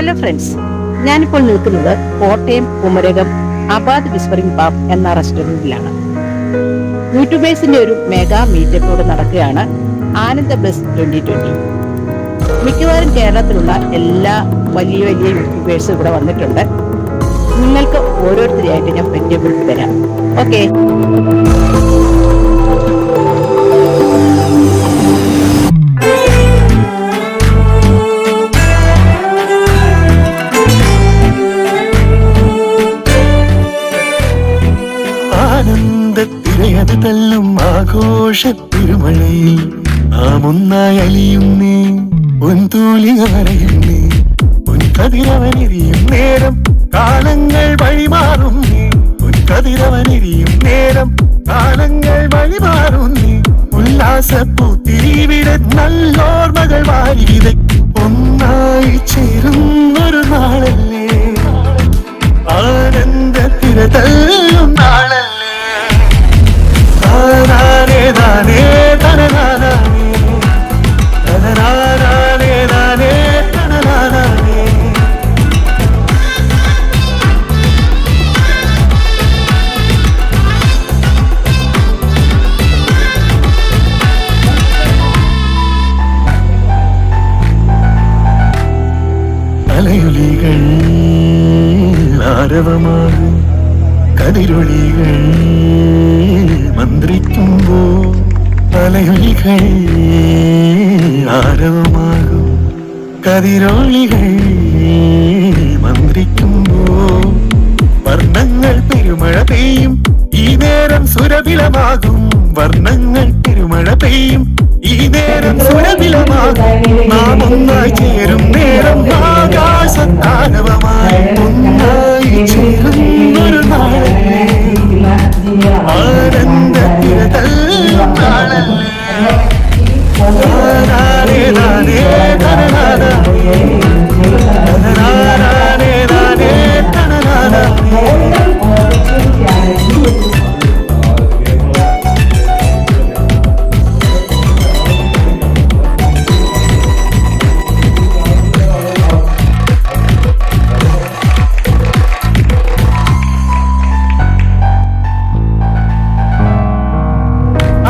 Hello friends, ഞാനിപ്പോൾ നിൽക്കുന്നത് Kottayam Kumarakom Abad whispering PAB എന്ന റെസ്റ്റോറന്റിലാണ്. യൂട്യൂബേഴ്സിന്റെ ഒരു മെഗാ മീറ്റപ്പോടെ നടക്കുകയാണ് ആനന്ദ ബസ് 2020. മിക്കവാറും കേരളത്തിലുള്ള എല്ലാ വലിയ വലിയ യൂട്യൂബേഴ്സും ഇവിടെ വന്നിട്ടുണ്ട്. നിങ്ങൾക്ക് ഓരോരുത്തരെയായിട്ട് ഞാൻ പരിചയപ്പെടുത്തി തരാം. ഓക്കെ, ആനന്ദത്തിരയത് തല്ലും ആഘോഷത്തിരുമഴയിൽ നാം ഒന്നായി അലിയുന്നേ, പൊൻതൂലിക വരയുന്നേ, പൊൻകതിരവനെരിയും നേരം കാലങ്ങൾ വഴിമാറുന്നേ, പൊൻകതിരവനെരിയും നേരം കാലങ്ങൾ വഴിമാറുന്നേ. ഉല്ലാസപ്പൂത്തിരിവിടെ നല്ലോർമകൾ വാരിതയ്ക്കും ഒന്നായി ചേരുന്നൊരു നാളല്ലേ, ആനന്ദത്തിര തല്ലും നാളല്ലേ. താനേ താനേ തനനാനേ തനനാനേ താനേ തനനാനേ. അലയൊലികൾ ആരവമാകും, കതിരൊളികൾ മന്ത്രിക്കുമ്പോ, അലയൊലികൾ ആരവമാകും, കതിരൊളികൾ മന്ത്രിക്കുമ്പോ, വർണ്ണങ്ങൾ പെരുമഴ പെയ്യും ഈ നേരം സുരഭിലമാകും, വർണ്ണങ്ങൾ പെരുമഴ പെയ്യും ഈ നേരം സുരഭിലമാകും. നാം ഒന്നായി ചേരും നേരം ആകാശത്താരവമായി ഒന്നായി ചേരുന്നൊരു നാളല്ലേ, ആനന്ദത്തിര തല്ലും നാളല്ലേ. താനേ താനേ തനനാനേ തനനാനേ താനേ തനനാനേ.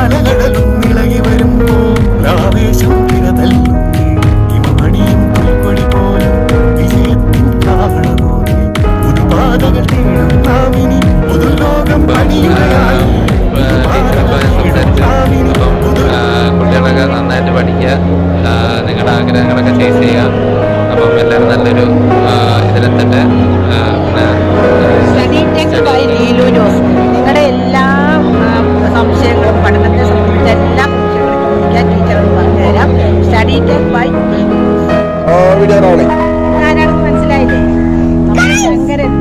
അലകടലും ഇളകി വരുമ്പോൾ ആവേശം തിരതല്ലുന്നേ, ഹിമമണിയും പുൽക്കൊടി പോലും വിജയത്തിൻ കാവളമോടെ. പുതുപാതകൾ തേടും നാമിനി പുതുലോകം പണിയുകയായി. കുട്ടികളൊക്കെ നന്നായിട്ട് പഠിക്കുക, നിങ്ങളുടെ ആഗ്രഹങ്ങളൊക്കെ ചേസ് ചെയ്യുക. അപ്പം എല്ലാവരും നല്ലൊരു ഇതിലെത്തട്ടെ. നിങ്ങളുടെ എല്ലാ സംശയങ്ങളും പഠനത്തെ സംബന്ധിച്ച എല്ലാ സംശയങ്ങളും ചോദിക്കാൻ ടീച്ചറോട് പറഞ്ഞുതരാം. സ്റ്റഡി ടെക് ബൈ ആരാണെന്ന് മനസ്സിലായില്ലേ? ശങ്കരൻ